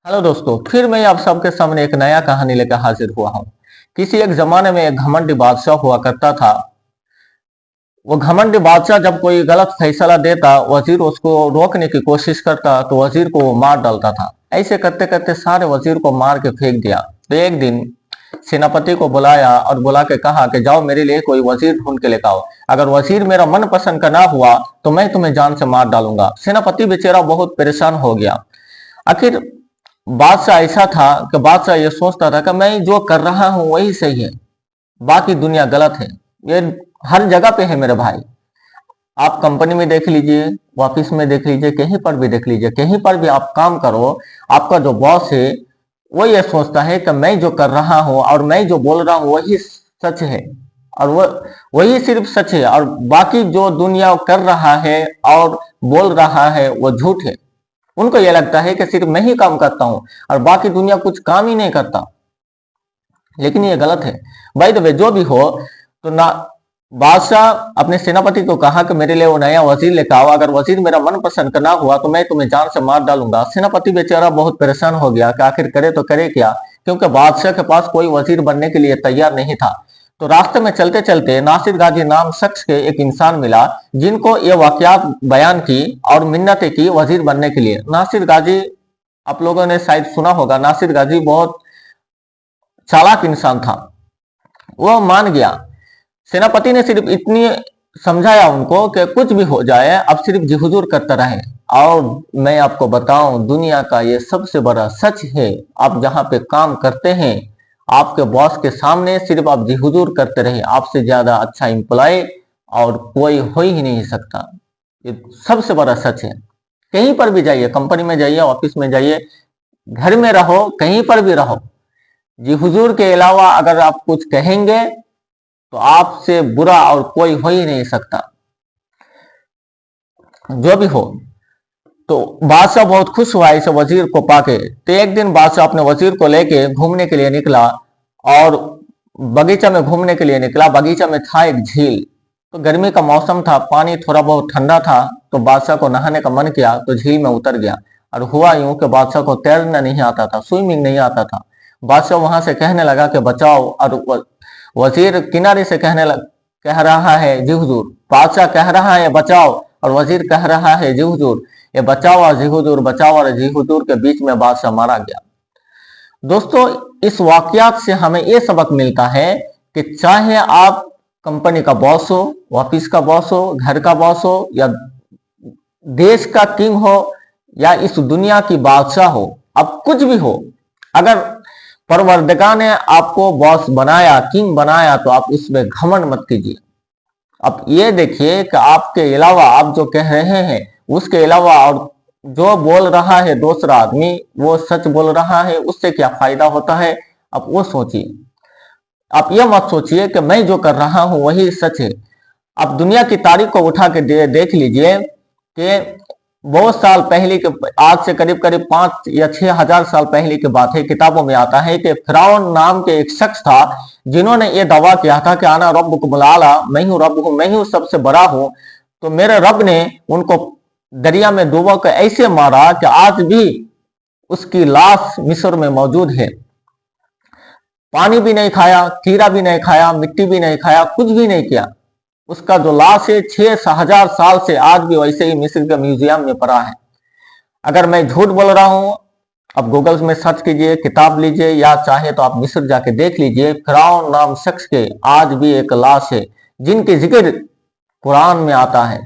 Hello दोस्तों, फिर मैं आप सबके सामने एक नया कहानी लेकर हाजिर हुआ हूँ। किसी एक जमाने में एक घमंडी बादशाह हुआ करता था। वो घमंडी बादशाह जब कोई गलत फैसला देता, वजीर उसको रोकने की कोशिश करता तो वजीर को वो मार डालता था। ऐसे करते करते सारे वजीर को मार के फेंक दिया। तो एक दिन सेनापति को बुलाया और बुला के कहा कि जाओ मेरे लिए कोई वजीर ढूंढ के लेकर आओ। अगर वजीर मेरा मन पसंद का ना हुआ तो मैं तुम्हें जान से मार डालूंगा। सेनापति बेचारा बहुत परेशान हो गया। आखिर बादशाह ऐसा था कि बादशाह ये सोचता था कि मैं जो कर रहा हूं वही सही है, बाकी दुनिया गलत है। ये हर जगह पे है मेरे भाई। आप कंपनी में देख लीजिए, ऑफिस में देख लीजिए, कहीं पर भी देख लीजिए, कहीं पर भी आप काम करो, आपका जो बॉस है वो ये सोचता है कि मैं जो कर रहा हूं और मैं जो बोल रहा हूं वही सच है, और वो वही सिर्फ सच है, और बाकी जो दुनिया कर रहा है और बोल रहा है वो झूठ है। उनको यह लगता है कि सिर्फ मैं ही काम करता हूं और बाकी दुनिया कुछ काम ही नहीं करता। लेकिन ये गलत है। भाई द वे जो भी हो, तो ना बादशाह अपने सेनापति को कहा कि मेरे लिए वो नया वजीर लेकर आओ। अगर वजीर मेरा मन पसंद का ना हुआ तो मैं तुम्हें जान से मार डालूंगा। सेनापति बेचारा बहुत परेशान हो गया कि आखिर करे तो करे क्या, क्योंकि बादशाह के पास कोई वजीर बनने के लिए तैयार नहीं था। तो रास्ते में चलते चलते नासिर गाजी नाम शख्स के एक इंसान मिला, जिनको ये वाकयात बयान की और मिन्नतें की वजीर बनने के लिए। नासिर गाजी, आप लोगों ने शायद सुना होगा, नासिर गाजी बहुत चालाक इंसान था। वह मान गया। सेनापति ने सिर्फ इतनी समझाया उनको कि कुछ भी हो जाए अब सिर्फ जी हुजूर करता रहे। और मैं आपको बताऊं, दुनिया का ये सबसे बड़ा सच है, आप जहां पे काम करते हैं आपके बॉस के सामने सिर्फ आप जी हुजूर करते रहे, आपसे ज्यादा अच्छा एम्प्लॉय और कोई हो ही नहीं सकता। ये सबसे बड़ा सच है। कहीं पर भी जाइए, कंपनी में जाइए, ऑफिस में जाइए, घर में रहो, कहीं पर भी रहो, जी हुजूर के अलावा अगर आप कुछ कहेंगे तो आपसे बुरा और कोई हो ही नहीं सकता। जो भी हो, तो बादशाह बहुत खुश हुआ इस वजीर को पाके। तो एक दिन बादशाह अपने वजीर को लेके घूमने के लिए निकला और बगीचा में घूमने के लिए निकला। बगीचा में था एक झील। तो गर्मी का मौसम था, पानी थोड़ा बहुत ठंडा था, तो बादशाह को नहाने का मन किया तो झील में उतर गया। और हुआ यूं कि बादशाह को तैरना नहीं आता था, स्विमिंग नहीं आता था। बादशाह वहां से कहने लगा कि बचाओ, और वजीर किनारे से कह रहा है जी हुजूर। बादशाह कह रहा है बचाओ और वजीर कह रहा है जी हुजूर। ये बचाओ और जी हुजूर, बचाओ और जी हुजूर के बीच में बादशाह मारा गया। दोस्तों, इस वाकयात से हमें यह सबक मिलता है कि चाहे आप कंपनी का बॉस हो, ऑफिस का बॉस हो, घर का बॉस हो, या देश का किंग हो, या इस दुनिया की बादशाह हो, अब कुछ भी हो, अगर परवरदिगार ने आपको बॉस बनाया, किंग बनाया, तो आप उसमें घमंड मत कीजिए। अब ये देखिए कि आपके अलावा आप जो कह रहे हैं उसके अलावा और जो बोल रहा है दूसरा आदमी वो सच बोल रहा है, उससे क्या फायदा होता है, आप वो सोचिए। आप ये मत सोचिए कि मैं जो कर रहा हूं वही सच है। आप दुनिया की तारीख को उठा के देख लीजिए कि बहुत साल पहले के, आज से करीब करीब 5 या 6 हजार साल पहले की बात है। किताबों में आता है कि फिरौन नाम के एक शख्स था जिन्होंने ये दावा किया था कि आना रब्बुकुमुल आला, मैं हूँ रब हूँ, मैं हूँ सबसे बड़ा हूँ। तो मेरे रब ने उनको दरिया में डूबा कर ऐसे मारा कि आज भी उसकी लाश मिस्र में मौजूद है। पानी भी नहीं खाया, कीड़ा भी नहीं खाया, मिट्टी भी नहीं खाया, कुछ भी नहीं किया। उसका जो लाश है 6 हजार साल से आज भी वैसे ही मिस्र के म्यूजियम में पड़ा है। अगर मैं झूठ बोल रहा हूं, आप गूगल में सर्च कीजिए, किताब लीजिए, या चाहे तो आप मिस्र जाके देख लीजिए। फिरौन नाम शख्स के आज भी एक लाश है जिनकी जिक्र कुरान में आता है।